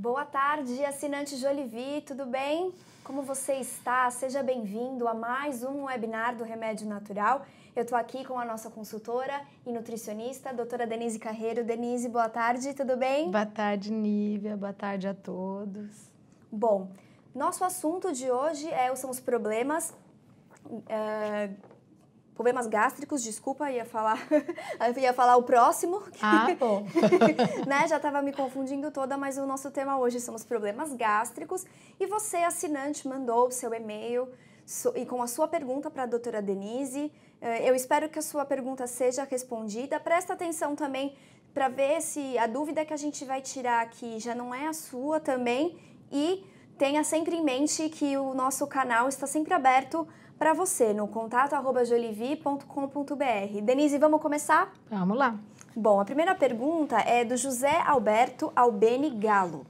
Boa tarde, assinante Jolivi, tudo bem? Como você está? Seja bem-vindo a mais um webinar do Remédio Natural. Eu estou aqui com a nossa consultora e nutricionista, a doutora Denise Carreiro. Denise, boa tarde, tudo bem? Boa tarde, Nívia. Boa tarde a todos. Bom, nosso assunto de hoje são os problemas gástricos, desculpa, ia falar o próximo. Bom. Né? Já estava me confundindo toda, mas o nosso tema hoje são os problemas gástricos. E você, assinante, mandou o seu e-mail e com a sua pergunta para a doutora Denise. Eu espero que a sua pergunta seja respondida. Presta atenção também para ver se a dúvida que a gente vai tirar aqui já não é a sua também. E tenha sempre em mente que o nosso canal está sempre aberto para você, no contato@jolivi.com.br. Denise, vamos começar? Vamos lá. Bom, a primeira pergunta é do José Alberto Albeni Galo.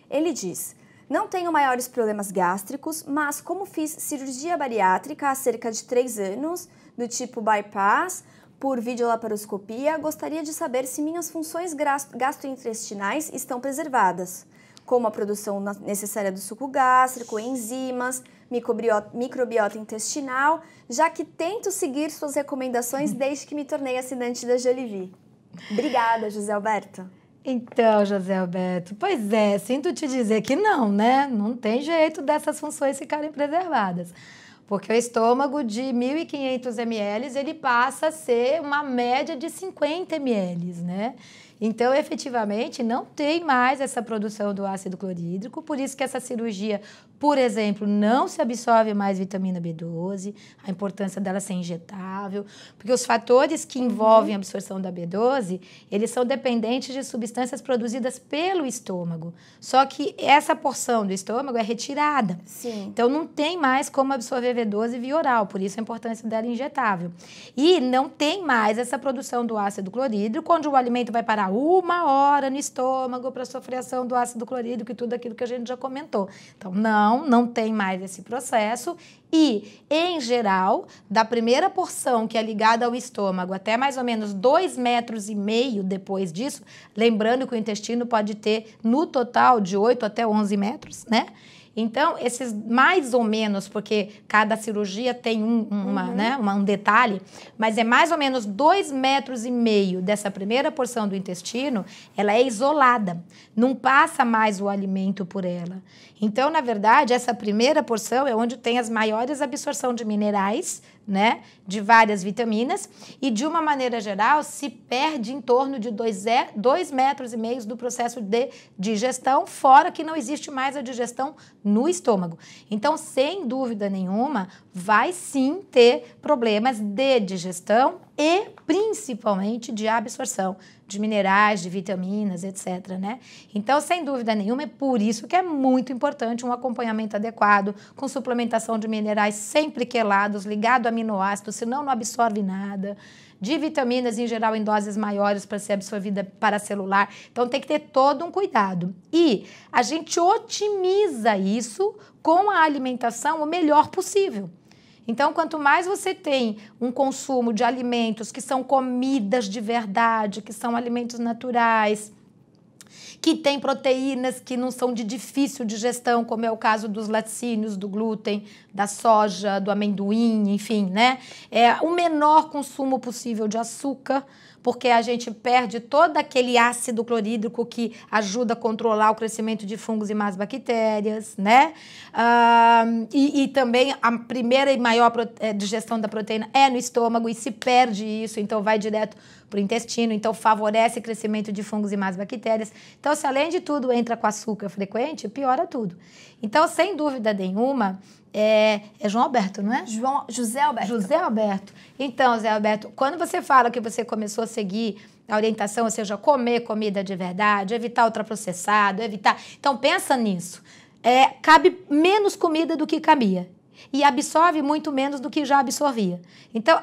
Ele diz: não tenho maiores problemas gástricos, mas como fiz cirurgia bariátrica há cerca de 3 anos, do tipo bypass, por videolaparoscopia, gostaria de saber se minhas funções gastrointestinais estão preservadas, como a produção necessária do suco gástrico, enzimas, microbiota intestinal, já que tento seguir suas recomendações desde que me tornei assinante da Jolivi. Obrigada, José Alberto. Então, José Alberto, pois é, sinto te dizer que não, né? Não tem jeito dessas funções ficarem preservadas. Porque o estômago de 1.500 ml, ele passa a ser uma média de 50 ml, né? Então, efetivamente, não tem mais essa produção do ácido clorídrico, por isso que essa cirurgia, por exemplo, não se absorve mais vitamina B12, a importância dela ser injetável, porque os fatores que envolvem a absorção da B12, eles são dependentes de substâncias produzidas pelo estômago. Só que essa porção do estômago é retirada. Sim. Então, não tem mais como absorver B12 via oral, por isso a importância dela injetável. E não tem mais essa produção do ácido clorídrico, onde o alimento vai parar 1 hora no estômago para sofrer ação do ácido clorídrico e tudo aquilo que a gente já comentou. Então, não tem mais esse processo. E, em geral, da primeira porção que é ligada ao estômago até mais ou menos 2,5 metros depois disso, lembrando que o intestino pode ter, no total, de 8 até 11 metros, né? Então, esses mais ou menos, porque cada cirurgia tem um detalhe, mas é mais ou menos 2,5 metros dessa primeira porção do intestino, ela é isolada, não passa mais o alimento por ela. Então, na verdade, essa primeira porção é onde tem as maiores absorção de minerais, né, de várias vitaminas, e de uma maneira geral se perde em torno de 2,5 metros do processo de digestão, fora que não existe mais a digestão no estômago. Então, sem dúvida nenhuma, vai sim ter problemas de digestão e principalmente de absorção de minerais, de vitaminas, etc, né? Então, sem dúvida nenhuma, é por isso que é muito importante um acompanhamento adequado, com suplementação de minerais sempre quelados, ligado a aminoácidos, senão não absorve nada, de vitaminas em geral em doses maiores para ser absorvida paracelular. Então, tem que ter todo um cuidado. E a gente otimiza isso com a alimentação o melhor possível. Então, quanto mais você tem um consumo de alimentos que são comidas de verdade, que são alimentos naturais, que tem proteínas que não são de difícil digestão, como é o caso dos laticínios, do glúten, da soja, do amendoim, enfim, né? O menor consumo possível de açúcar, porque a gente perde todo aquele ácido clorídrico que ajuda a controlar o crescimento de fungos e más bactérias, né? E também a primeira e maior digestão da proteína é no estômago e se perde isso, então vai direto para o intestino, então favorece o crescimento de fungos e más bactérias. Então, se além de tudo entra com açúcar frequente, piora tudo. Então, sem dúvida nenhuma, é João Alberto, não é? José Alberto. José Alberto. Então, José Alberto, quando você fala que você começou a seguir a orientação, ou seja, comer comida de verdade, evitar ultraprocessado, Então, pensa nisso. Cabe menos comida do que cabia. E absorve muito menos do que já absorvia. Então,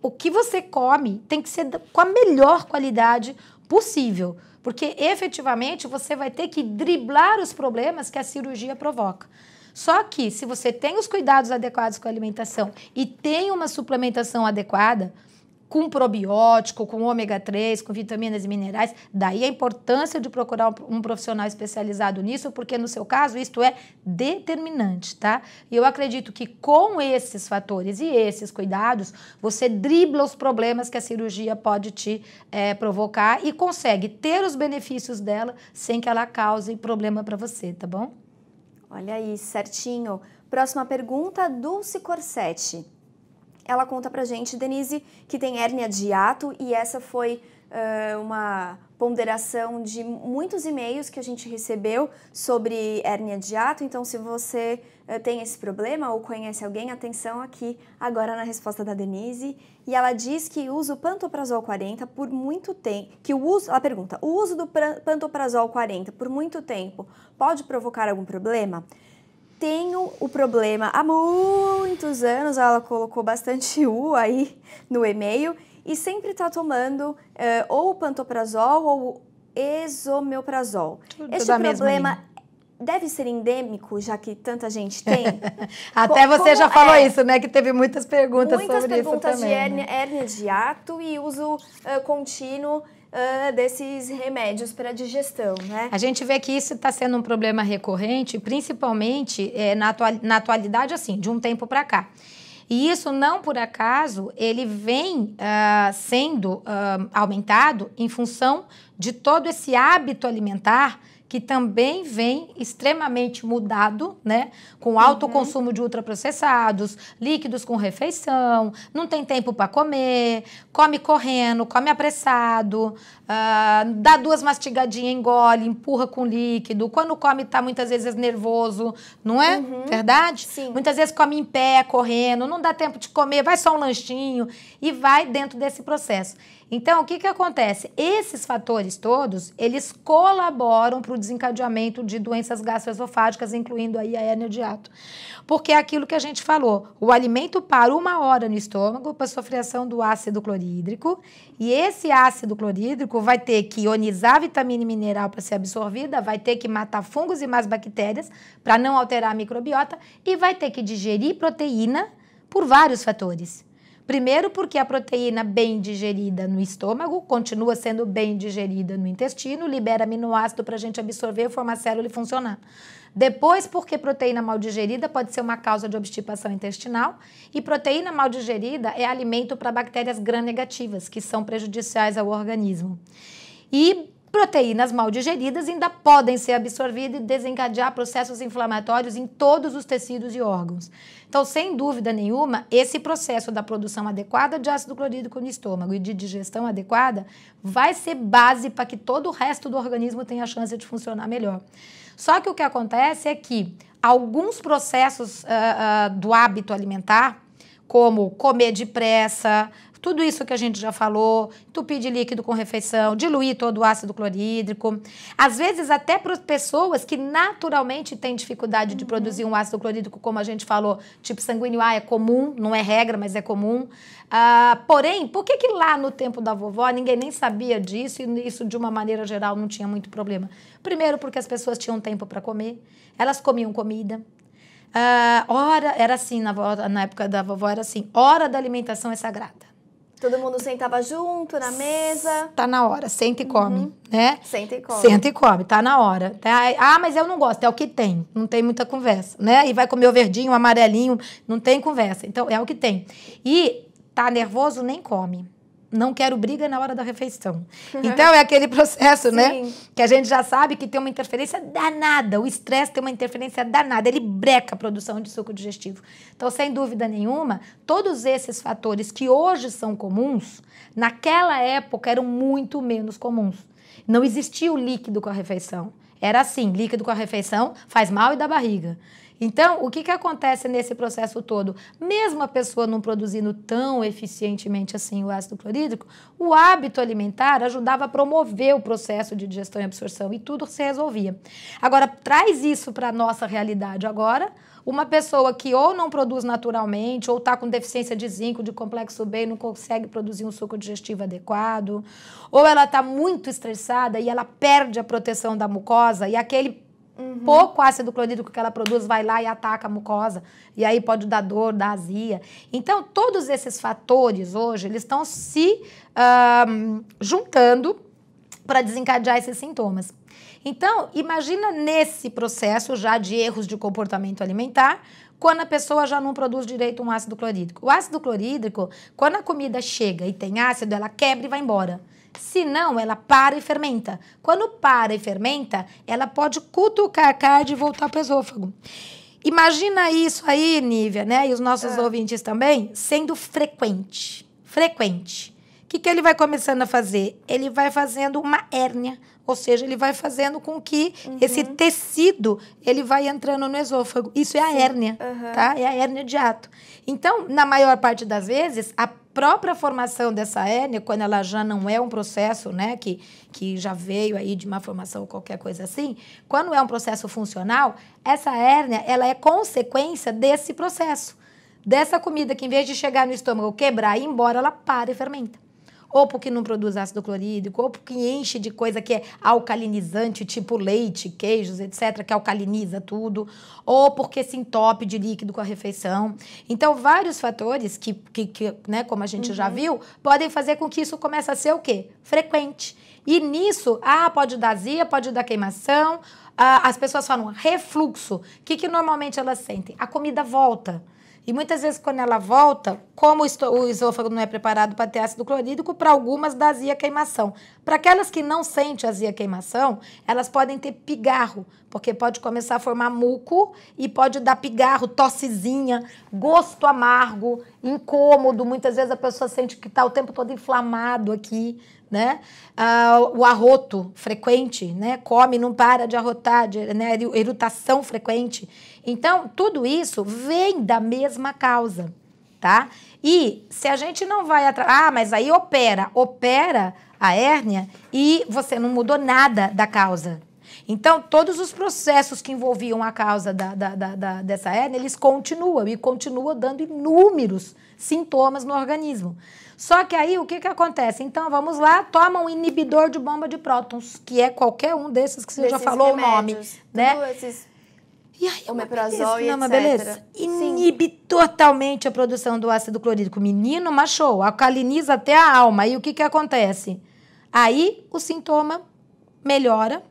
o que você come tem que ser com a melhor qualidade possível, porque efetivamente você vai ter que driblar os problemas que a cirurgia provoca. Só que, se você tem os cuidados adequados com a alimentação e tem uma suplementação adequada, com probiótico, com ômega 3, com vitaminas e minerais. Daí a importância de procurar um profissional especializado nisso, porque no seu caso isto é determinante, tá? E eu acredito que com esses fatores e esses cuidados, você dribla os problemas que a cirurgia pode te provocar e consegue ter os benefícios dela sem que ela cause problema para você, tá bom? Olha aí, certinho. Próxima pergunta, Dulce Corsetti. Ela conta pra gente, Denise, que tem hérnia de hiato e essa foi uma ponderação de muitos e-mails que a gente recebeu sobre hérnia de hiato. Então, se você tem esse problema ou conhece alguém, atenção aqui agora na resposta da Denise. E ela diz que usa o Pantoprazol 40 por muito tempo. Ela pergunta, o uso do Pantoprazol 40 por muito tempo pode provocar algum problema? Tenho o problema há muitos anos, ela colocou bastante U aí no e-mail, e sempre está tomando ou o pantoprazol ou o esomeprazol. Este problema deve ser endêmico, já que tanta gente tem? Até você já falou isso, né? Que teve muitas perguntas sobre isso também. Muitas perguntas de hérnia de hiato e uso contínuo desses remédios para digestão, né? A gente vê que isso está sendo um problema recorrente, principalmente na atualidade, assim, de um tempo para cá. E isso, não por acaso, ele vem sendo aumentado em função de todo esse hábito alimentar que também vem extremamente mudado, né? Com alto consumo de ultraprocessados, líquidos com refeição, não tem tempo para comer, come correndo, come apressado, dá 2 mastigadinhas, engole, empurra com líquido. Quando come, tá muitas vezes nervoso, não é? Verdade? Sim. Muitas vezes come em pé, correndo, não dá tempo de comer, vai só um lanchinho e vai dentro desse processo. Então, o que acontece? Esses fatores todos, eles colaboram para o desencadeamento de doenças gastroesofágicas, incluindo aí a hérnia de hiato. Porque é aquilo que a gente falou, o alimento para 1 hora no estômago para sofrer ação do ácido clorídrico, e esse ácido clorídrico vai ter que ionizar a vitamina e mineral para ser absorvida, vai ter que matar fungos e mais bactérias para não alterar a microbiota, e vai ter que digerir proteína por vários fatores. Primeiro, porque a proteína bem digerida no estômago continua sendo bem digerida no intestino, libera aminoácido para a gente absorver, formar célula e funcionar. Depois, porque proteína mal digerida pode ser uma causa de obstipação intestinal, e proteína mal digerida é alimento para bactérias gram-negativas, que são prejudiciais ao organismo. E proteínas mal digeridas ainda podem ser absorvidas e desencadear processos inflamatórios em todos os tecidos e órgãos. Então, sem dúvida nenhuma, esse processo da produção adequada de ácido clorídrico no estômago e de digestão adequada vai ser base para que todo o resto do organismo tenha a chance de funcionar melhor. Só que o que acontece é que alguns processos do hábito alimentar, como comer depressa, tudo isso que a gente já falou, entupir de líquido com refeição, diluir todo o ácido clorídrico. Às vezes até para pessoas que naturalmente têm dificuldade de produzir um ácido clorídrico, como a gente falou, tipo sanguíneo A, é comum, não é regra, mas é comum. Porém, por que lá no tempo da vovó ninguém nem sabia disso e isso de uma maneira geral não tinha muito problema? Primeiro porque as pessoas tinham tempo para comer, elas comiam comida. Era assim, na época da vovó era assim, hora da alimentação é sagrada. Todo mundo sentava junto na mesa. Tá na hora, senta e come, né? Senta e come. Senta e come, tá na hora. Mas eu não gosto, é o que tem, não tem muita conversa, né? E vai comer o verdinho, o amarelinho, não tem conversa. Então, é o que tem. E tá nervoso, nem come. Não quero briga na hora da refeição. Então, é aquele processo, né? Que a gente já sabe que tem uma interferência danada. O estresse tem uma interferência danada. Ele breca a produção de suco digestivo. Então, sem dúvida nenhuma, todos esses fatores que hoje são comuns, naquela época eram muito menos comuns. Não existia o líquido com a refeição. Era assim, líquido com a refeição faz mal e dá barriga. Então, o que acontece nesse processo todo? Mesmo a pessoa não produzindo tão eficientemente assim o ácido clorídrico, o hábito alimentar ajudava a promover o processo de digestão e absorção e tudo se resolvia. Agora, traz isso para a nossa realidade agora. Uma pessoa que ou não produz naturalmente, ou está com deficiência de zinco, de complexo B, não consegue produzir um suco digestivo adequado, ou ela está muito estressada e ela perde a proteção da mucosa e aquele Pouco ácido clorídrico que ela produz vai lá e ataca a mucosa. E aí pode dar dor, dar azia. Então, todos esses fatores hoje, eles estão se juntando para desencadear esses sintomas. Então, imagina nesse processo já de erros de comportamento alimentar, quando a pessoa já não produz direito um ácido clorídrico. O ácido clorídrico, quando a comida chega e tem ácido, ela quebra e vai embora. Se não, ela para e fermenta. Quando para e fermenta, ela pode cutucar a carne e voltar para o esôfago. Imagina isso aí, Nívia, né? E os nossos ouvintes também, sendo frequente. Frequente. O que ele vai começando a fazer? Ele vai fazendo uma hérnia. Ou seja, ele vai fazendo com que esse tecido, ele vai entrando no esôfago. Isso é a hérnia, tá? É a hérnia de hiato. Então, na maior parte das vezes, a própria formação dessa hérnia, quando ela já não é um processo, né, que já veio aí de uma formação ou qualquer coisa assim, quando é um processo funcional, essa hérnia, ela é consequência desse processo. Dessa comida que, em vez de chegar no estômago, quebrar e ir embora, ela para e fermenta. Ou porque não produz ácido clorídrico, ou porque enche de coisa que é alcalinizante, tipo leite, queijos, etc., que alcaliniza tudo, ou porque se entope de líquido com a refeição. Então, vários fatores que né, como a gente já viu, podem fazer com que isso comece a ser o quê? Frequente. E nisso, pode dar azia, pode dar queimação, as pessoas falam refluxo. O que normalmente elas sentem? A comida volta. E muitas vezes, quando ela volta, como o esôfago não é preparado para ter ácido clorídrico, para algumas dá azia queimação. Para aquelas que não sentem azia queimação, elas podem ter pigarro, porque pode começar a formar muco e pode dar pigarro, tossezinha, gosto amargo, incômodo. Muitas vezes a pessoa sente que está o tempo todo inflamado aqui, né? O arroto frequente, né? Come, não para de arrotar, né? Erutação frequente. Então, tudo isso vem da mesma causa, tá? E se a gente não vai atrás... mas aí opera a hérnia e você não mudou nada da causa. Então, todos os processos que envolviam a causa dessa hérnia, eles continuam e continuam dando inúmeros sintomas no organismo. Só que aí, o que acontece? Então, vamos lá, toma um inibidor de bomba de prótons, que é qualquer um desses que você já falou remédios, o nome, né? E aí, omeprazol e etc. Beleza? Inibe totalmente a produção do ácido clorídrico. Menino, machou, alcaliniza até a alma. E o que acontece? Aí, o sintoma melhora,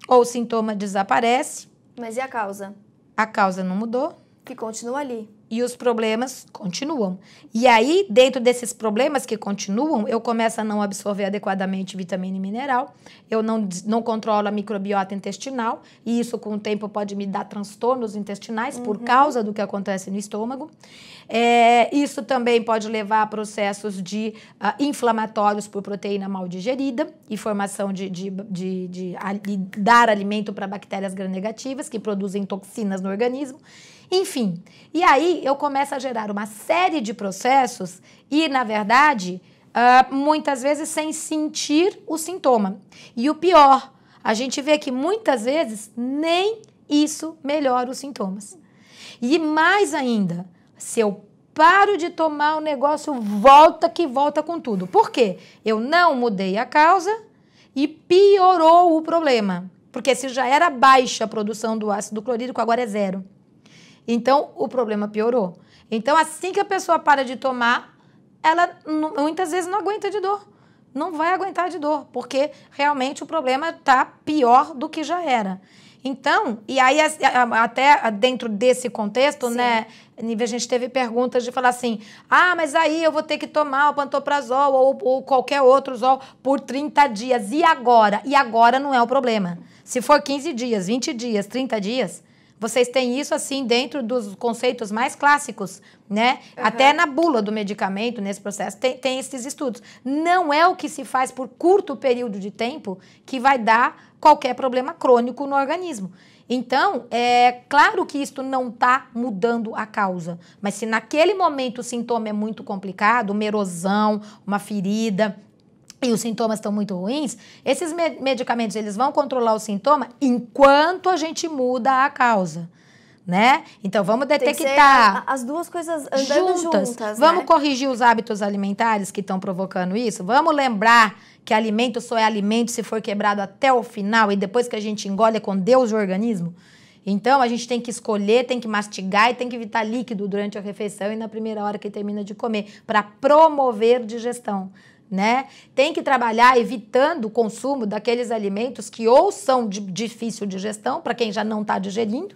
ou o sintoma desaparece. Mas e a causa? A causa não mudou. Que continua ali. E os problemas continuam. E aí, dentro desses problemas que continuam, eu começo a não absorver adequadamente vitamina e mineral, eu não controlo a microbiota intestinal, e isso, com o tempo, pode me dar transtornos intestinais por causa do que acontece no estômago. Isso também pode levar a processos de inflamatórios por proteína mal digerida e formação de dar alimento para bactérias gram-negativas, que produzem toxinas no organismo. Enfim, e aí eu começo a gerar uma série de processos e, na verdade, muitas vezes sem sentir o sintoma. E o pior, a gente vê que muitas vezes nem isso melhora os sintomas. E mais ainda, se eu paro de tomar, o negócio volta com tudo. Por quê? Eu não mudei a causa e piorou o problema. Porque se já era baixa a produção do ácido clorídrico, agora é 0. Então, o problema piorou. Então, assim que a pessoa para de tomar, ela muitas vezes não aguenta de dor. Não vai aguentar de dor, porque realmente o problema está pior do que já era. Então, e aí até dentro desse contexto, né, a gente teve perguntas de falar assim, mas aí eu vou ter que tomar o pantoprazol ou qualquer outro zol por 30 dias. E agora? E agora não é o problema. Se for 15 dias, 20 dias, 30 dias... Vocês têm isso, assim, dentro dos conceitos mais clássicos, né? Até na bula do medicamento, nesse processo, tem esses estudos. Não é o que se faz por curto período de tempo que vai dar qualquer problema crônico no organismo. Então, é claro que isso não está mudando a causa. Mas se naquele momento o sintoma é muito complicado, uma erosão, uma ferida... e os sintomas estão muito ruins, esses medicamentos eles vão controlar o sintoma enquanto a gente muda a causa. né? Então, vamos Tem que detectar. ser as duas coisas andando juntas, Vamos né? corrigir os hábitos alimentares que estão provocando isso? Vamos lembrar que alimento só é alimento se for quebrado até o final e depois que a gente engole é com Deus o organismo? Então, a gente tem que escolher, tem que mastigar e tem que evitar líquido durante a refeição e na primeira hora que termina de comer, para promover digestão, né? Tem que trabalhar evitando o consumo daqueles alimentos que ou são de difícil digestão, para quem já não está digerindo.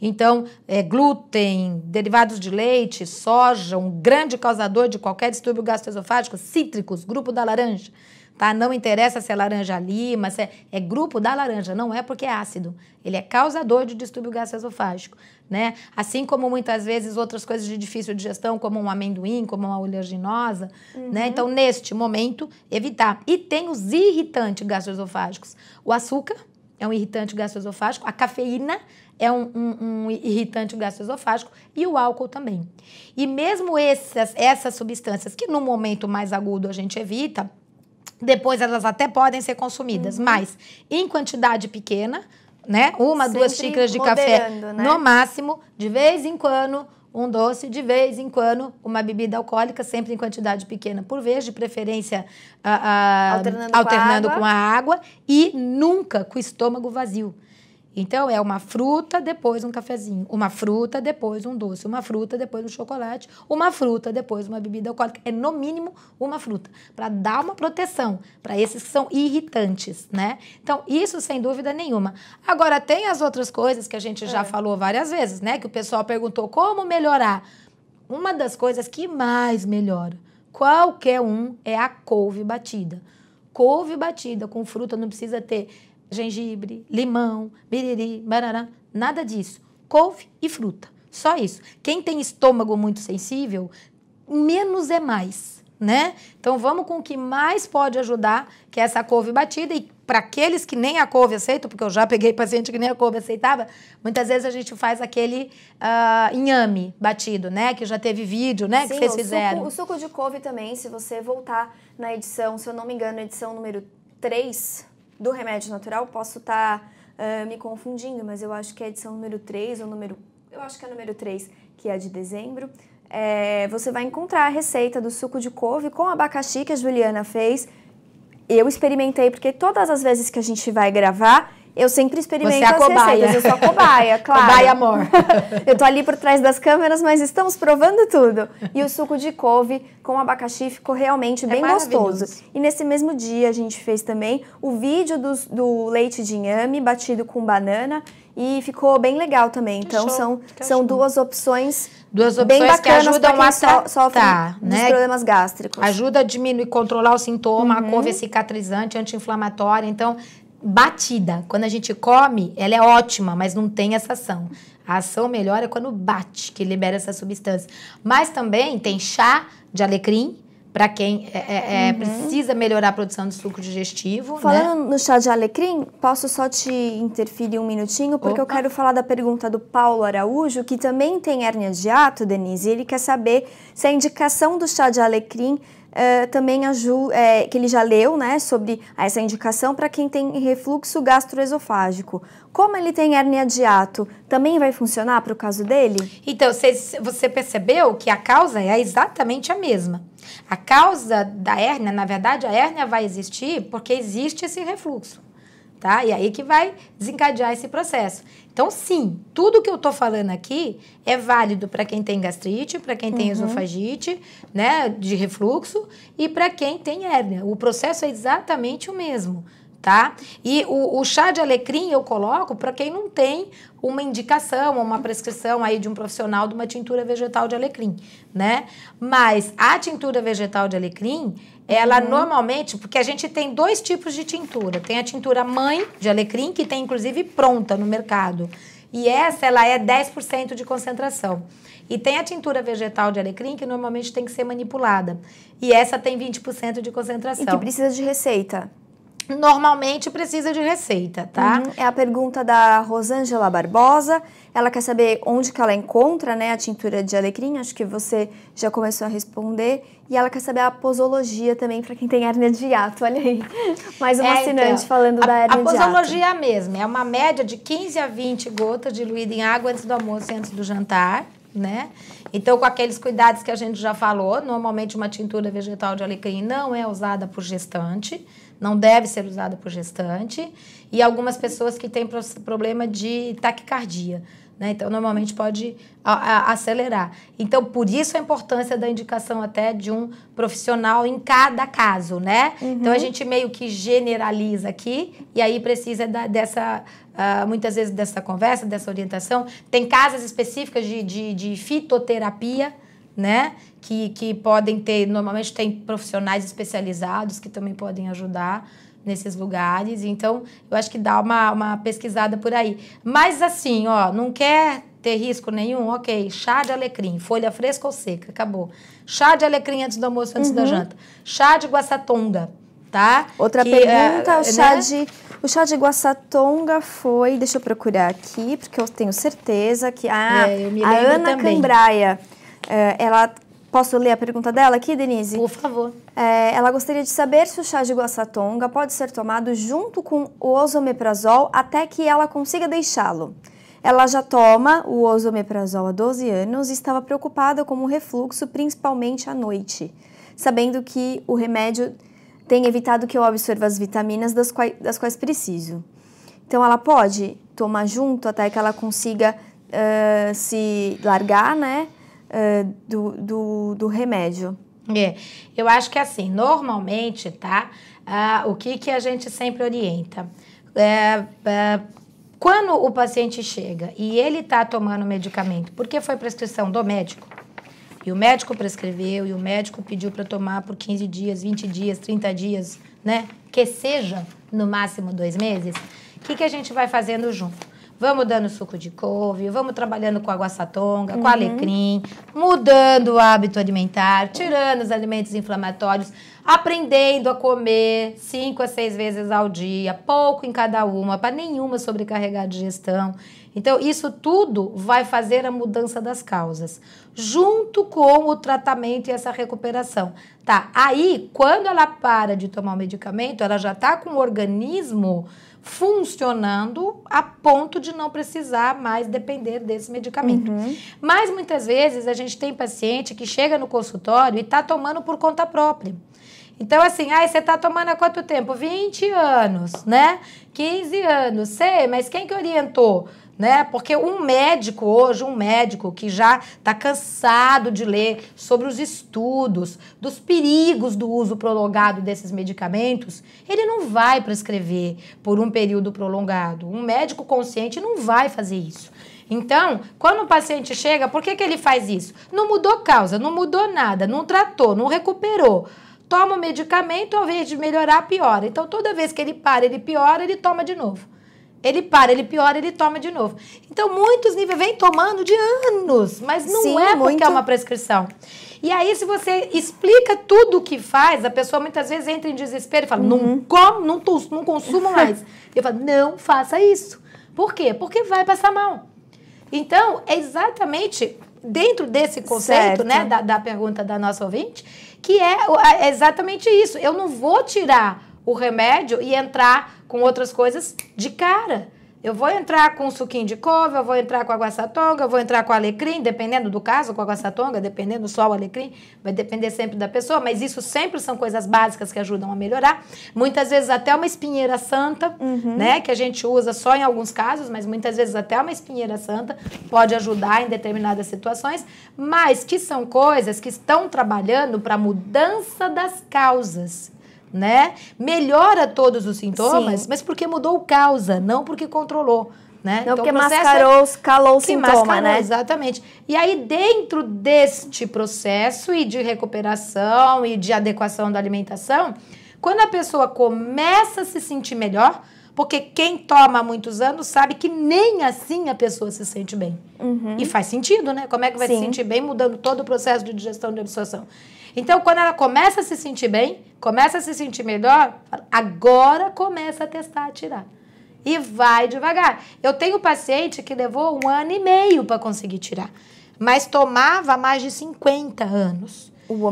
Então, glúten, derivados de leite, soja, um grande causador de qualquer distúrbio gastroesofágico, cítricos, grupo da laranja. Tá? Não interessa se é laranja lima, se é grupo da laranja, não é porque é ácido. Ele é causador de distúrbio gastroesofágico, né? Assim como muitas vezes outras coisas de difícil digestão, como um amendoim, como uma oleaginosa, né? Então, neste momento, evitar. E tem os irritantes gastroesofágicos. O açúcar é um irritante gastroesofágico, a cafeína é um irritante gastroesofágico e o álcool também. E mesmo essas substâncias que no momento mais agudo a gente evita, depois elas até podem ser consumidas, mas em quantidade pequena, né? 1, 2 xícaras de café, né? no máximo, de vez em quando, um doce, de vez em quando, uma bebida alcoólica, sempre em quantidade pequena por vez, de preferência alternando com a água e nunca com o estômago vazio. Então, é uma fruta, depois um cafezinho. Uma fruta, depois um doce. Uma fruta, depois um chocolate. Uma fruta, depois uma bebida alcoólica. É, no mínimo, uma fruta. Para dar uma proteção para esses que são irritantes, né? Então, isso sem dúvida nenhuma. Agora, tem as outras coisas que a gente já falou várias vezes, né? Que o pessoal perguntou como melhorar. Uma das coisas que mais melhora, qualquer um, é a couve batida. Couve batida com fruta não precisa ter gengibre, limão, biriri, barará, nada disso. Couve e fruta, só isso. Quem tem estômago muito sensível, menos é mais, né? Então, vamos com o que mais pode ajudar, que é essa couve batida. E para aqueles que nem a couve aceitam, porque eu já peguei paciente que nem a couve aceitava, muitas vezes a gente faz aquele inhame batido, né? Que já teve vídeo, né? Sim, que vocês fizeram. O suco de couve também, se você voltar na edição, se eu não me engano, edição número 3... do Remédio Natural, posso estar me confundindo, mas eu acho que é a edição número 3, eu acho que é a número 3, que é a de dezembro. Você vai encontrar a receita do suco de couve com abacaxi que a Juliana fez. Eu experimentei, porque todas as vezes que a gente vai gravar, eu sempre experimento as receitas. Eu sou a cobaia, claro. Cobaia, amor. Eu tô ali por trás das câmeras, mas estamos provando tudo. E o suco de couve com abacaxi ficou realmente bem gostoso. E nesse mesmo dia a gente fez também o vídeo do leite de inhame batido com banana e ficou bem legal também. Então são duas opções bem bacanas que ajudam para quem sofre dos problemas gástricos. Ajuda a diminuir, controlar o sintoma, a couve é cicatrizante, anti-inflamatória. Então, batida. Quando a gente come, ela é ótima, mas não tem essa ação. A ação melhor é quando bate, que libera essa substância. Mas também tem chá de alecrim, para quem precisa melhorar a produção de suco digestivo. Falando no chá de alecrim, posso só te interferir um minutinho? Porque eu quero falar da pergunta do Paulo Araújo, que também tem hérnia de hiato, Denise, e ele quer saber se a indicação do chá de alecrim também ajuda, que ele já leu, né, sobre essa indicação para quem tem refluxo gastroesofágico. Como ele tem hérnia de hiato, também vai funcionar para o caso dele? Então, você percebeu que a causa é exatamente a mesma. A causa da hérnia, na verdade, a hérnia vai existir porque existe esse refluxo. Tá? E aí que vai desencadear esse processo. Então, sim, tudo que eu tô falando aqui é válido para quem tem gastrite, para quem tem esofagite, né, de refluxo, e para quem tem hérnia. O processo é exatamente o mesmo, tá? E o chá de alecrim eu coloco para quem não tem uma indicação, uma prescrição aí de um profissional de uma tintura vegetal de alecrim, né? Mas a tintura vegetal de alecrim, ela normalmente, porque a gente tem 2 tipos de tintura. Tem a tintura mãe de alecrim, que tem inclusive pronta no mercado. E ela é 10% de concentração. E tem a tintura vegetal de alecrim, que normalmente tem que ser manipulada. E essa tem 20% de concentração. E que precisa de receita. normalmente precisa de receita, tá? É a pergunta da Rosângela Barbosa. Ela quer saber onde que ela encontra, né, a tintura de alecrim. Acho que você já começou a responder. E ela quer saber a posologia também para quem tem hérnia de hiato. Olha aí, mais uma assinante falando da hérnia de hiato. A posologia é a mesma. É uma média de 15 a 20 gotas diluída em água antes do almoço e antes do jantar, né? Então, com aqueles cuidados que a gente já falou, normalmente uma tintura vegetal de alecrim não é usada por gestante, não deve ser usada por gestante, e algumas pessoas que têm problema de taquicardia, né? Então, normalmente pode acelerar. Então, por isso a importância da indicação até de um profissional em cada caso, né? Então, a gente meio que generaliza aqui, e aí precisa muitas vezes dessa conversa, dessa orientação. Tem casas específicas de fitoterapia, né? Que podem ter, normalmente tem profissionais especializados que também podem ajudar nesses lugares. Então, eu acho que dá uma pesquisada por aí. Mas assim, ó, não quer ter risco nenhum? Ok, chá de alecrim, folha fresca ou seca, acabou. Chá de alecrim antes do almoço, antes da janta. Chá de guaçatonga, tá? Outra pergunta, o chá de guaçatonga foi, deixa eu procurar aqui, porque eu tenho certeza que eu me a lembro Ana também. Cambraia, ela... Posso ler a pergunta dela aqui, Denise? Por favor. Ela gostaria de saber se o chá de guaçatonga pode ser tomado junto com o osomeprazol até que ela consiga deixá-lo. Ela já toma o osomeprazol há 12 anos e estava preocupada com o refluxo, principalmente à noite, sabendo que o remédio tem evitado que eu absorva as vitaminas das quais preciso. Então, ela pode tomar junto até que ela consiga se largar, né? Do remédio. Eu acho que assim, normalmente, tá? O que a gente sempre orienta? Quando o paciente chega e ele tá tomando medicamento, porque foi prescrição do médico, e o médico prescreveu, e o médico pediu para tomar por 15 dias, 20 dias, 30 dias, né? Que seja, no máximo 2 meses, o que a gente vai fazendo junto? Vamos dando suco de couve, vamos trabalhando com a guaçatonga, com alecrim, mudando o hábito alimentar, tirando os alimentos inflamatórios, aprendendo a comer 5 a 6 vezes ao dia, pouco em cada uma, para nenhuma sobrecarregar a digestão. Então, isso tudo vai fazer a mudança das causas, junto com o tratamento e essa recuperação. Tá, aí, quando ela para de tomar o medicamento, ela já está com o organismo funcionando a ponto de não precisar mais depender desse medicamento. Mas muitas vezes a gente tem paciente que chega no consultório e está tomando por conta própria. Então, assim, você está tomando há quanto tempo? 20 anos, né? 15 anos, sei, mas quem que orientou? Né? Porque um médico que já está cansado de ler sobre os estudos, dos perigos do uso prolongado desses medicamentos, ele não vai prescrever por um período prolongado. Um médico consciente não vai fazer isso. Então, quando o paciente chega, por que ele faz isso? Não mudou causa, não mudou nada, não tratou, não recuperou. Toma o medicamento, ao invés de melhorar, piora. Então, toda vez que ele para, ele piora, ele toma de novo. Ele para, ele piora, ele toma de novo. Então, muitos níveis vêm tomando de anos, mas não é porque é uma prescrição. E aí, se você explica tudo o que faz, a pessoa muitas vezes entra em desespero e fala, não consumo mais. Eu falo, não faça isso. Por quê? Porque vai passar mal. Então, é exatamente dentro desse conceito, né, da pergunta da nossa ouvinte, que é exatamente isso. Eu não vou tirar o remédio e entrar com outras coisas de cara. Eu vou entrar com suquinho de couve, eu vou entrar com a guaçatonga, eu vou entrar com alecrim, dependendo do caso, com a guaçatonga, dependendo só o alecrim, vai depender sempre da pessoa, mas isso sempre são coisas básicas que ajudam a melhorar. Muitas vezes até uma espinheira santa, né, que a gente usa só em alguns casos, mas muitas vezes até uma espinheira santa pode ajudar em determinadas situações, mas que são coisas que estão trabalhando para a mudança das causas. Né? Melhora todos os sintomas, mas porque mudou causa, não porque controlou. Né? Não, então, porque calou o sintoma, né? Exatamente. E aí, dentro deste processo e de recuperação e de adequação da alimentação, quando a pessoa começa a se sentir melhor, Porque quem toma há muitos anos sabe que nem assim a pessoa se sente bem. E faz sentido, né? Como é que vai se sentir bem mudando todo o processo de digestão e de absorção? Então, quando ela começa a se sentir bem, começa a se sentir melhor, agora começa a testar, a tirar. E vai devagar. Eu tenho paciente que levou 1 ano e meio para conseguir tirar, mas tomava há mais de 50 anos.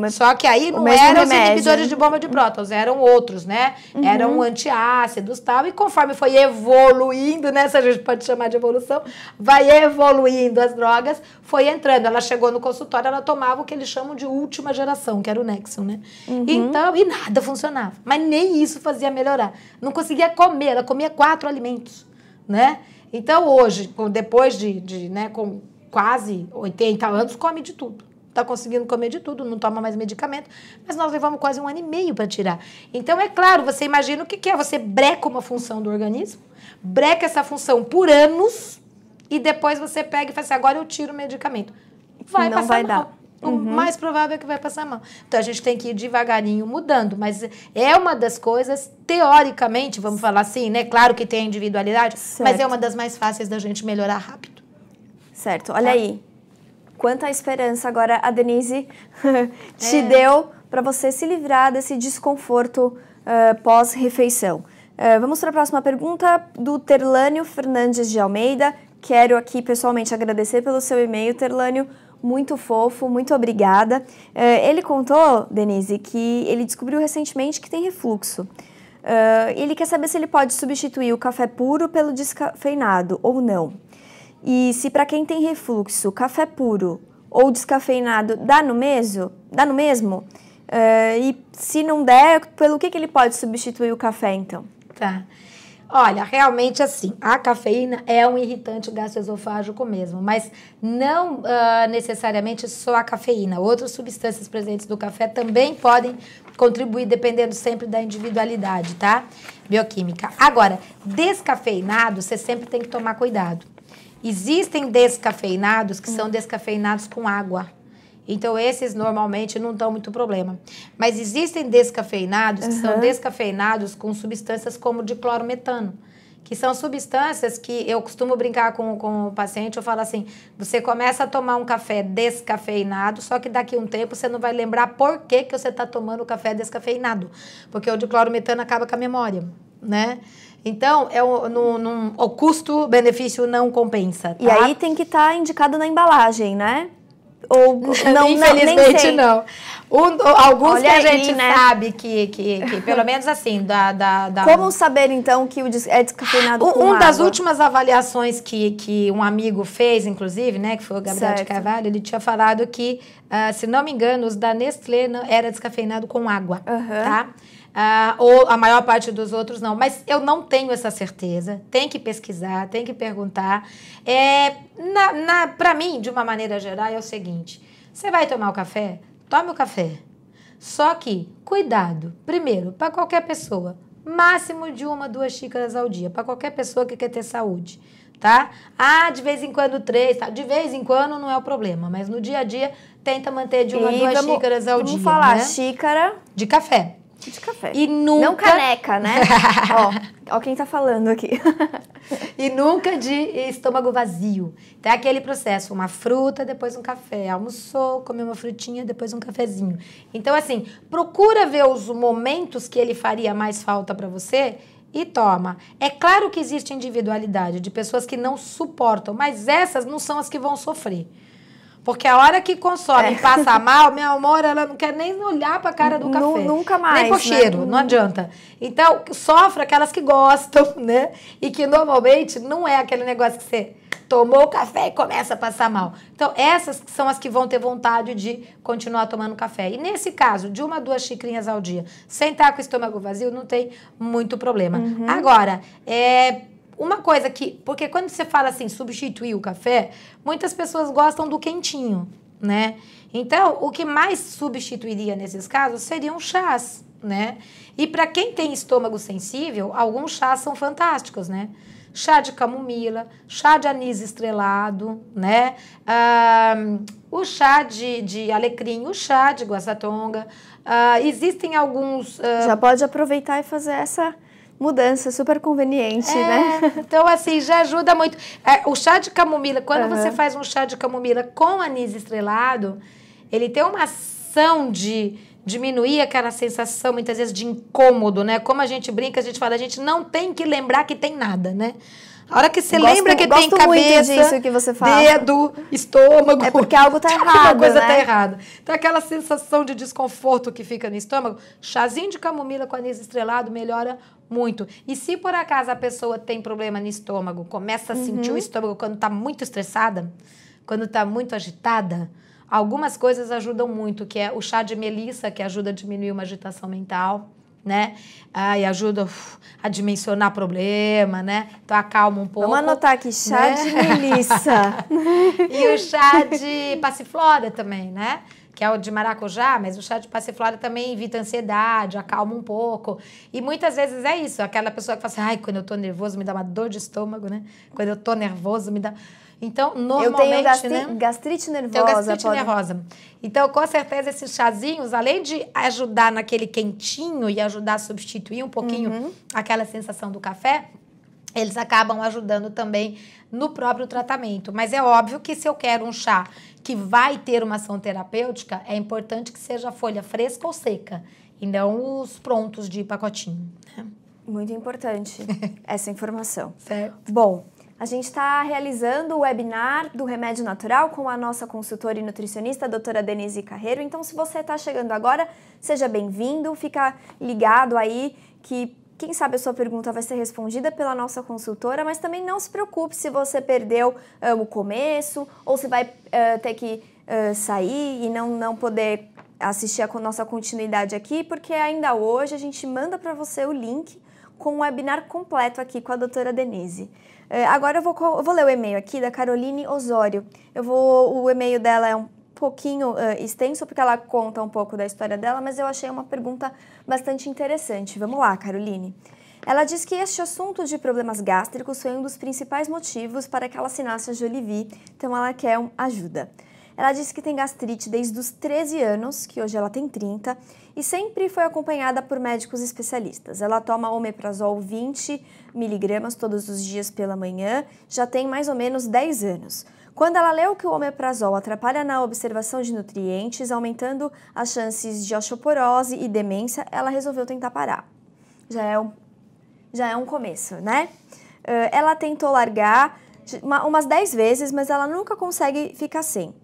Só que aí não eram os inibidores de bomba de prótons, eram outros, né? Eram antiácidos e tal. E conforme foi evoluindo, né? Se a gente pode chamar de evolução, vai evoluindo as drogas, foi entrando. Ela chegou no consultório, ela tomava o que eles chamam de última geração, que era o Nexium, né? Então, e nada funcionava. Mas nem isso fazia melhorar. Não conseguia comer, ela comia 4 alimentos, né? Então, hoje, depois né, com quase 80 anos, come de tudo. Está conseguindo comer de tudo, não toma mais medicamento, mas nós levamos quase 1 ano e meio para tirar. Então, é claro, você imagina o que é, você breca uma função do organismo, breca essa função por anos, e depois você pega e fala assim, agora eu tiro o medicamento. Vai não passar vai mal. dar. O mais provável é que vai passar mal. Então, a gente tem que ir devagarinho mudando, mas é uma das coisas, teoricamente, vamos falar assim, né? Claro que tem a individualidade, mas é uma das mais fáceis da gente melhorar rápido. Certo, olha aí. Quanta esperança agora a Denise te deu para você se livrar desse desconforto pós-refeição. Vamos para a próxima pergunta do Terlânio Fernandes de Almeida. Quero aqui pessoalmente agradecer pelo seu e-mail, Terlânio. Muito fofo, muito obrigada. Ele contou, Denise, que ele descobriu recentemente que tem refluxo. Ele quer saber se ele pode substituir o café puro pelo descafeinado ou não. E se para quem tem refluxo, café puro ou descafeinado dá no mesmo? E se não der, pelo que ele pode substituir o café, então? Tá. Olha, realmente assim, a cafeína é um irritante gastroesofágico mesmo, mas não necessariamente só a cafeína. Outras substâncias presentes do café também podem contribuir, dependendo sempre da individualidade, tá? Bioquímica. Agora, descafeinado, você sempre tem que tomar cuidado. Existem descafeinados que são descafeinados com água. Então, esses normalmente não dão muito problema. Mas existem descafeinados que são descafeinados com substâncias como diclorometano, que são substâncias que eu costumo brincar com o paciente, eu falo assim, você começa a tomar um café descafeinado, só que daqui a um tempo você não vai lembrar por que você está tomando o café descafeinado, porque o diclorometano acaba com a memória, né? Então, o custo-benefício não compensa, tá? E aí tem que estar indicado na embalagem, né? Ou não, infelizmente não. Alguns Olha que a gente aí, né? sabe que pelo menos assim, Como saber, então, que é descafeinado com água? Uma das últimas avaliações que um amigo fez, inclusive, né, que foi o Gabriel de Carvalho, ele tinha falado que, se não me engano, os da Nestlé era descafeinado com água, tá? Ou a maior parte dos outros não, mas eu não tenho essa certeza, tem que pesquisar, tem que perguntar. Para mim, de uma maneira geral, é o seguinte, você vai tomar o café? Tome o café, só que, cuidado, primeiro, para qualquer pessoa, máximo de 1 a 2 xícaras ao dia, para qualquer pessoa que quer ter saúde, tá? De vez em quando 3, tá? De vez em quando não é o problema, mas no dia a dia, tenta manter de 1 a 2 xícaras ao dia, vamos falar, né? xícara de café. De café. E nunca... Não caneca, né? ó quem tá falando aqui. E nunca de estômago vazio. Tem aquele processo, uma fruta, depois um café. Almoçou, comeu uma frutinha, depois um cafezinho. Então, assim, procura ver os momentos que ele faria mais falta para você e toma. É claro que existe individualidade de pessoas que não suportam, mas essas não são as que vão sofrer. Porque a hora que consome e passa mal, meu amor, ela não quer nem olhar para a cara do café. Nunca mais. Nem pro cheiro, não adianta. Então, sofre aquelas que gostam, né? E que normalmente não é aquele negócio que você tomou o café e começa a passar mal. Então, essas são as que vão ter vontade de continuar tomando café. E nesse caso, de 1 a 2 xicrinhas ao dia, sem estar com o estômago vazio, não tem muito problema. Agora, uma coisa porque quando você fala assim, substituir o café, muitas pessoas gostam do quentinho, né? Então, o que mais substituiria nesses casos seriam chás, né? E para quem tem estômago sensível, alguns chás são fantásticos, né? Chá de camomila, chá de anis estrelado, né? O chá de alecrim, o chá de guaçatonga. Existem alguns... Já pode aproveitar e fazer essa Mudança, super conveniente, né? Então, assim, já ajuda muito. O chá de camomila, quando você faz um chá de camomila com anis estrelado, ele tem uma ação de diminuir aquela sensação, muitas vezes, de incômodo, né? Como a gente brinca, a gente fala, a gente não tem que lembrar que tem nada, né? A hora que você lembra que tem cabeça, muito disso que você fala. dedo, estômago... É porque algo tá errado, alguma coisa né? tá errada. Então, aquela sensação de desconforto que fica no estômago, chazinho de camomila com anis estrelado melhora muito. E se por acaso a pessoa tem problema no estômago, começa a sentir o estômago quando tá muito estressada, quando tá muito agitada, algumas coisas ajudam muito, que é o chá de melissa, que ajuda a diminuir uma agitação mental, né? E ajuda a dimensionar problema, né? Então acalma um pouco. Vamos anotar aqui, chá de melissa. E o chá de passiflora também, né? Que é o de maracujá, mas o chá de passiflora também evita ansiedade, acalma um pouco. E muitas vezes é isso, aquela pessoa que fala assim, ai, quando eu tô nervoso me dá uma dor de estômago, né? Quando eu tô nervoso me dá... Então, normalmente, eu tenho gastrite nervosa. Tenho gastrite nervosa. Então, com certeza, esses chazinhos, além de ajudar naquele quentinho e ajudar a substituir um pouquinho aquela sensação do café, eles acabam ajudando também no próprio tratamento. Mas é óbvio que se eu quero um chá que vai ter uma ação terapêutica, é importante que seja folha fresca ou seca, e não os prontos de pacotinho. Né? Muito importante essa informação. Certo. Bom, a gente está realizando o webinar do Remédio Natural com a nossa consultora e nutricionista, a doutora Denise Carreiro. Então, se você está chegando agora, seja bem-vindo, fica ligado aí que, quem sabe, a sua pergunta vai ser respondida pela nossa consultora, mas também não se preocupe se você perdeu o começo ou se vai ter que sair e não poder assistir a nossa continuidade aqui, porque ainda hoje a gente manda para você o link com o webinar completo aqui com a doutora Denise. Agora eu vou ler o e-mail aqui da Caroline Osório. O e-mail dela é um pouquinho extenso, porque ela conta um pouco da história dela, mas eu achei uma pergunta bastante interessante. Vamos lá, Caroline. Ela diz que este assunto de problemas gástricos foi um dos principais motivos para que ela assinasse a Jolivie, então ela quer ajuda. Ela disse que tem gastrite desde os 13 anos, que hoje ela tem 30, e sempre foi acompanhada por médicos especialistas. Ela toma omeprazol 20 miligramas todos os dias pela manhã, já tem mais ou menos 10 anos. Quando ela leu que o omeprazol atrapalha na observação de nutrientes, aumentando as chances de osteoporose e demência, ela resolveu tentar parar. Já é um começo, né? Ela tentou largar umas 10 vezes, mas ela nunca consegue ficar sem.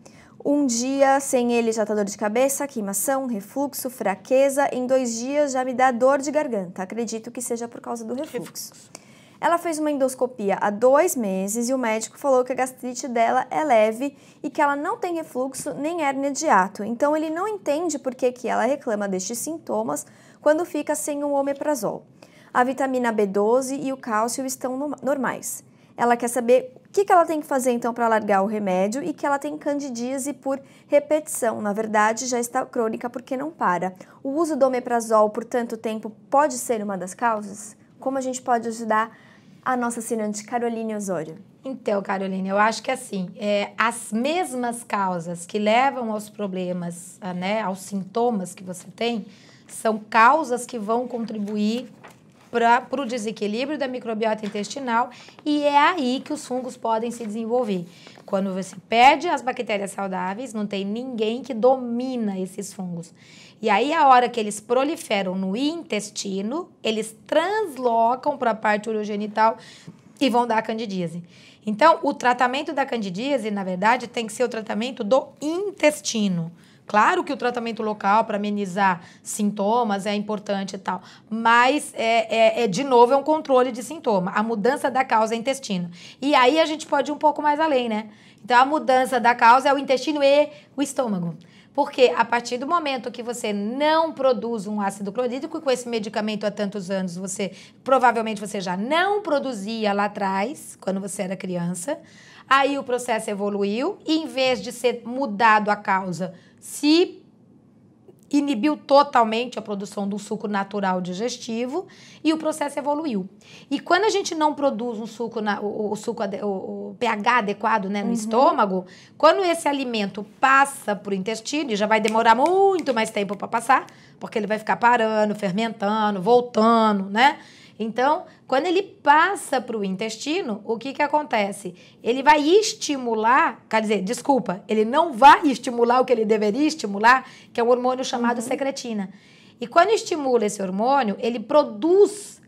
Um dia sem ele já tá dor de cabeça, queimação, refluxo, fraqueza. Em 2 dias já me dá dor de garganta. Acredito que seja por causa do refluxo. Ela fez uma endoscopia há 2 meses e o médico falou que a gastrite dela é leve e que ela não tem refluxo nem hérnia de hiato. Então ele não entende por que ela reclama destes sintomas quando fica sem o omeprazol. A vitamina B12 e o cálcio estão normais. Ela quer saber o que ela tem que fazer então para largar o remédio e que ela tem candidíase por repetição. Na verdade, já está crônica porque não para. O uso do omeprazol por tanto tempo pode ser uma das causas? Como a gente pode ajudar a nossa assinante Caroline Osório? Então, Caroline, eu acho que assim, as mesmas causas que levam aos problemas, né, aos sintomas que você tem, são causas que vão contribuir para o desequilíbrio da microbiota intestinal e é aí que os fungos podem se desenvolver. Quando você perde as bactérias saudáveis, não tem ninguém que domina esses fungos. E aí, a hora que eles proliferam no intestino, eles translocam para a parte urogenital e vão dar a candidíase. Então, o tratamento da candidíase, na verdade, tem que ser o tratamento do intestino. Claro que o tratamento local para amenizar sintomas é importante e tal, mas, de novo, é um controle de sintoma. A mudança da causa é intestino. E aí a gente pode ir um pouco mais além, né? Então, a mudança da causa é o intestino e o estômago. Porque a partir do momento que você não produz um ácido clorídrico, com esse medicamento há tantos anos, provavelmente você já não produzia lá atrás, quando você era criança, aí o processo evoluiu e, em vez de ser mudado a causa, se inibiu totalmente a produção do suco natural digestivo e o processo evoluiu. E quando a gente não produz o pH adequado, né, no estômago, quando esse alimento passa para o intestino, e já vai demorar muito mais tempo para passar, porque ele vai ficar parando, fermentando, voltando, né? Então, quando ele passa para o intestino, o que acontece? Ele vai estimular, quer dizer, desculpa, ele não vai estimular o que ele deveria estimular, que é um hormônio chamado secretina. E quando estimula esse hormônio, ele produz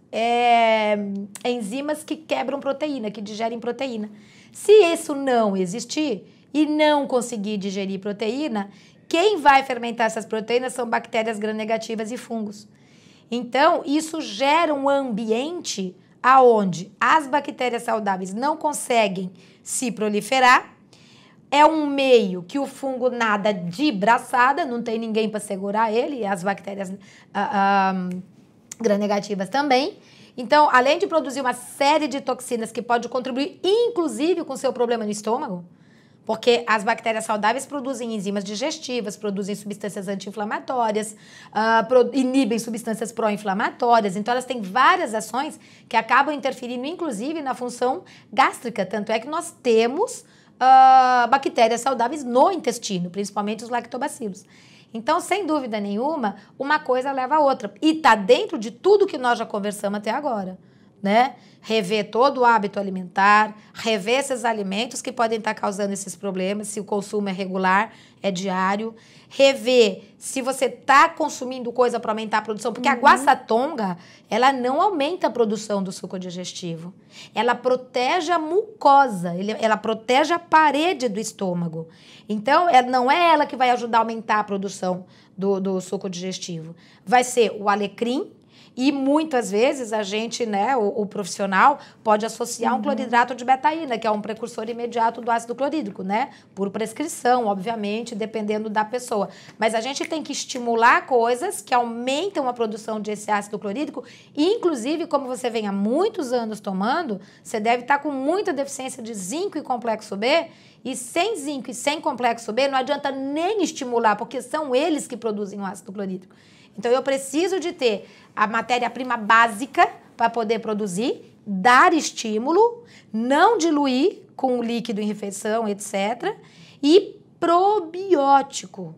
enzimas que quebram proteína, que digerem proteína. Se isso não existir e não conseguir digerir proteína, quem vai fermentar essas proteínas são bactérias gram-negativas e fungos. Então, isso gera um ambiente aonde as bactérias saudáveis não conseguem se proliferar. É um meio que o fungo nada de braçada, não tem ninguém para segurar ele, e as bactérias gram-negativas também. Então, além de produzir uma série de toxinas que pode contribuir, inclusive, com o seu problema no estômago, porque as bactérias saudáveis produzem enzimas digestivas, produzem substâncias anti-inflamatórias, inibem substâncias pró-inflamatórias. Então, elas têm várias ações que acabam interferindo, inclusive, na função gástrica. Tanto é que nós temos bactérias saudáveis no intestino, principalmente os lactobacilos. Então, sem dúvida nenhuma, uma coisa leva a outra. E está dentro de tudo que nós já conversamos até agora, né? Rever todo o hábito alimentar, rever esses alimentos que podem estar causando esses problemas, se o consumo é regular, é diário. Rever se você está consumindo coisa para aumentar a produção, porque a guaçatonga, ela não aumenta a produção do suco digestivo. Ela protege a mucosa, ela protege a parede do estômago. Então, não é ela que vai ajudar a aumentar a produção do suco digestivo. Vai ser o alecrim. E muitas vezes a gente, né, o profissional, pode associar um cloridrato de betaína, que é um precursor imediato do ácido clorídrico, né? Por prescrição, obviamente, dependendo da pessoa. Mas a gente tem que estimular coisas que aumentam a produção desse ácido clorídrico. E, inclusive, como você vem há muitos anos tomando, você deve estar com muita deficiência de zinco e complexo B. E sem zinco e sem complexo B, não adianta nem estimular, porque são eles que produzem o ácido clorídrico. Então, eu preciso de ter a matéria-prima básica para poder produzir, dar estímulo, não diluir com o líquido em refeição, etc. E probiótico.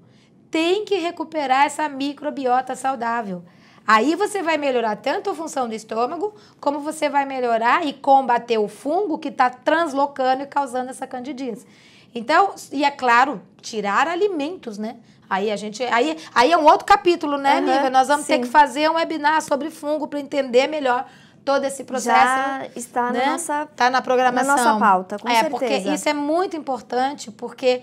Tem que recuperar essa microbiota saudável. Aí você vai melhorar tanto a função do estômago, como você vai melhorar e combater o fungo que está translocando e causando essa candidíase. Então, e é claro, tirar alimentos, né? Aí é um outro capítulo, né, Nívia? Nós vamos ter que fazer um webinar sobre fungo para entender melhor todo esse processo. Já está, né? Tá na programação. Na nossa pauta, com certeza. Porque isso é muito importante, porque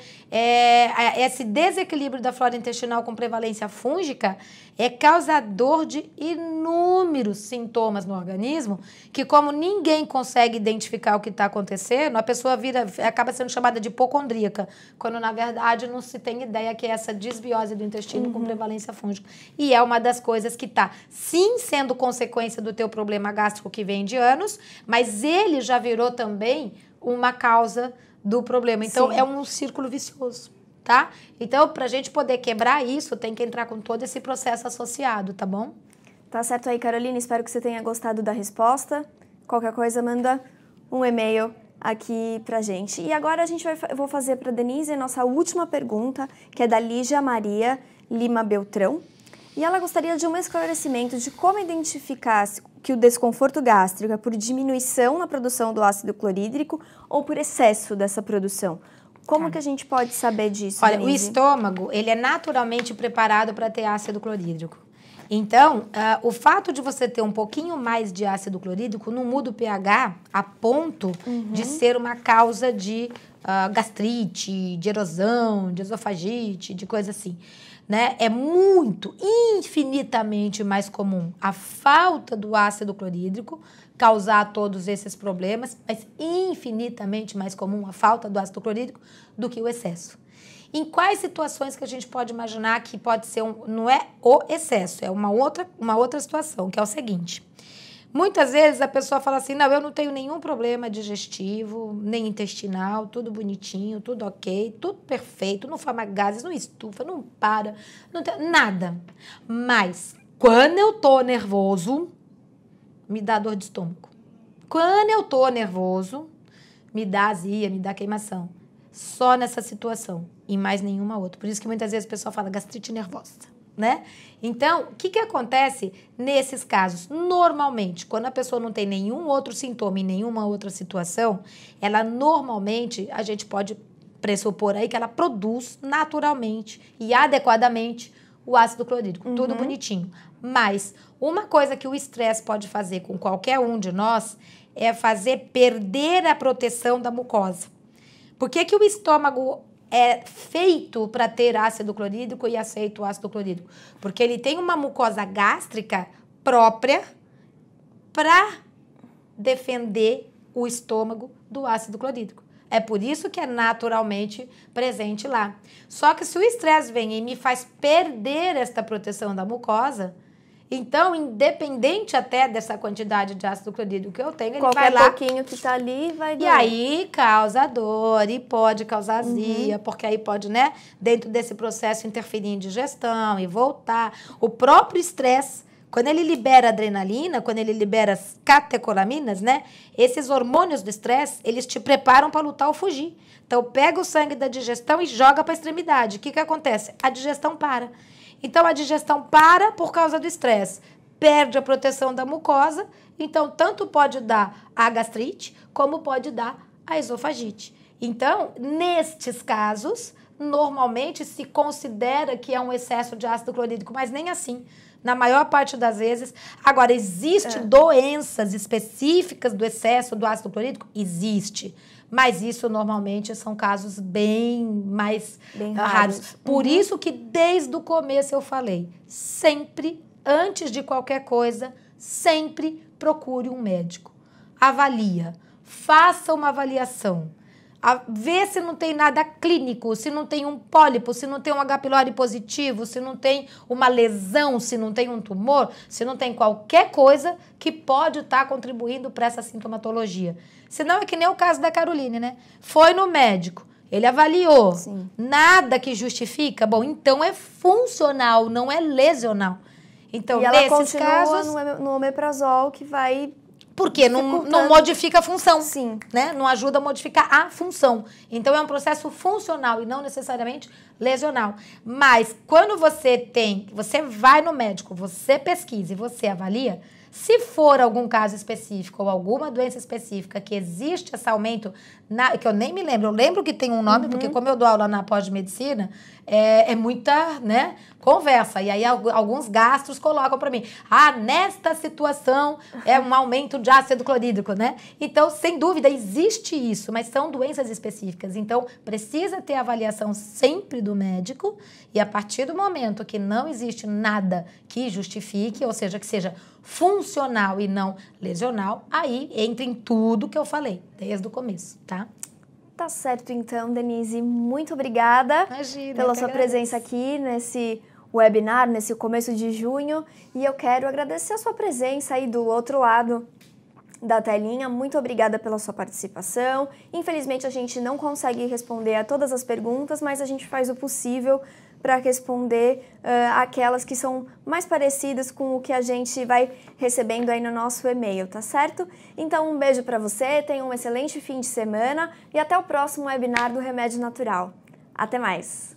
esse desequilíbrio da flora intestinal com prevalência fúngica é causador de inúmeros sintomas no organismo, que como ninguém consegue identificar o que está acontecendo, a pessoa acaba sendo chamada de hipocondríaca, quando na verdade não se tem ideia que é essa desbiose do intestino com prevalência fúngica. E é uma das coisas que está, sim, sendo consequência do teu problema gástrico que vem de anos, mas ele já virou também uma causa do problema. Então, é um círculo vicioso. Tá? Então, pra gente poder quebrar isso, tem que entrar com todo esse processo associado, tá bom? Tá certo aí, Carolina. Espero que você tenha gostado da resposta. Qualquer coisa, manda um e-mail aqui pra gente. E agora eu vou fazer pra Denise a nossa última pergunta, que é da Lígia Maria Lima Beltrão. E ela gostaria de um esclarecimento de como identificar que o desconforto gástrico é por diminuição na produção do ácido clorídrico ou por excesso dessa produção. Como que a gente pode saber disso, Olha, Denise? o estômago, ele é naturalmente preparado para ter ácido clorídrico. Então, o fato de você ter um pouquinho mais de ácido clorídrico não muda o pH a ponto de ser uma causa de gastrite, de erosão, de esofagite, de coisa assim. Né? É muito, infinitamente mais comum a falta do ácido clorídrico causar todos esses problemas, mas infinitamente mais comum a falta do ácido clorídrico do que o excesso. Em quais situações que a gente pode imaginar que pode ser não é o excesso, é uma outra situação, que é o seguinte. Muitas vezes a pessoa fala assim, não, eu não tenho nenhum problema digestivo, nem intestinal, tudo bonitinho, tudo ok, tudo perfeito, não forma gases, não estufa, não para, não tem nada. Mas quando eu tô nervoso, me dá dor de estômago. Quando eu tô nervoso, me dá azia, me dá queimação. Só nessa situação e mais nenhuma outra. Por isso que muitas vezes o pessoal fala gastrite nervosa. né? Então, o que acontece nesses casos? Normalmente, quando a pessoa não tem nenhum outro sintoma em nenhuma outra situação, ela normalmente, a gente pode pressupor aí que ela produz naturalmente e adequadamente o ácido clorídrico, tudo bonitinho. Mas uma coisa que o estresse pode fazer com qualquer um de nós é fazer perder a proteção da mucosa. Por que o estômago é feito para ter ácido clorídrico e aceita o ácido clorídrico? Porque ele tem uma mucosa gástrica própria para defender o estômago do ácido clorídrico. É por isso que é naturalmente presente lá. Só que se o estresse vem e me faz perder esta proteção da mucosa, então, independente até dessa quantidade de ácido clorídrico que eu tenho, ele vai lá... Qualquer pouquinho que tá ali vai doer. E aí causa dor e pode causar azia, porque aí pode, né, dentro desse processo interferir em digestão e voltar. O próprio estresse, quando ele libera adrenalina, quando ele libera as catecolaminas, né, esses hormônios do estresse, eles te preparam para lutar ou fugir. Então, pega o sangue da digestão e joga para a extremidade. O que acontece? A digestão para. Então, a digestão para por causa do estresse, perde a proteção da mucosa, então tanto pode dar a gastrite, como pode dar a esofagite. Então, nestes casos, normalmente se considera que é um excesso de ácido clorídrico, mas nem assim, na maior parte das vezes. Agora, existem doenças específicas do excesso do ácido clorídrico? Existe. Mas isso normalmente são casos bem mais raros. Por isso que desde o começo eu falei, sempre, antes de qualquer coisa, sempre procure um médico. Avalia, faça uma avaliação. Vê se não tem nada clínico, se não tem um pólipo, se não tem um H. pylori positivo, se não tem uma lesão, se não tem um tumor, se não tem qualquer coisa que pode estar contribuindo para essa sintomatologia. Senão é que nem o caso da Caroline, né? Foi no médico, ele avaliou, Sim. Nada que justifica, bom, então é funcional, não é lesional. Então, e ela nesses casos... no omeprazol, que vai... Porque não modifica a função. Sim. Né? Não ajuda a modificar a função. Então, é um processo funcional e não necessariamente lesional. Mas, quando você vai no médico, você pesquisa e você avalia, se for algum caso específico ou alguma doença específica que existe esse aumento, que eu nem me lembro, eu lembro que tem um nome, porque como eu dou aula na pós-medicina, é muita, né, conversa. E aí alguns gastros colocam para mim, nesta situação é um aumento de ácido clorídrico, né? Então, sem dúvida, existe isso, mas são doenças específicas. Então, precisa ter avaliação sempre do médico e a partir do momento que não existe nada que justifique, ou seja, que seja funcional e não lesional, aí entra em tudo que eu falei, desde o começo, tá? Tá certo, então, Denise. Muito obrigada pela sua presença aqui nesse webinar, nesse começo de junho. E eu quero agradecer a sua presença aí do outro lado da telinha. Muito obrigada pela sua participação. Infelizmente, a gente não consegue responder a todas as perguntas, mas a gente faz o possível para responder aquelas que são mais parecidas com o que a gente vai recebendo aí no nosso e-mail, tá certo? Então, um beijo para você, tenha um excelente fim de semana e até o próximo webinar do Remédio Natural. Até mais!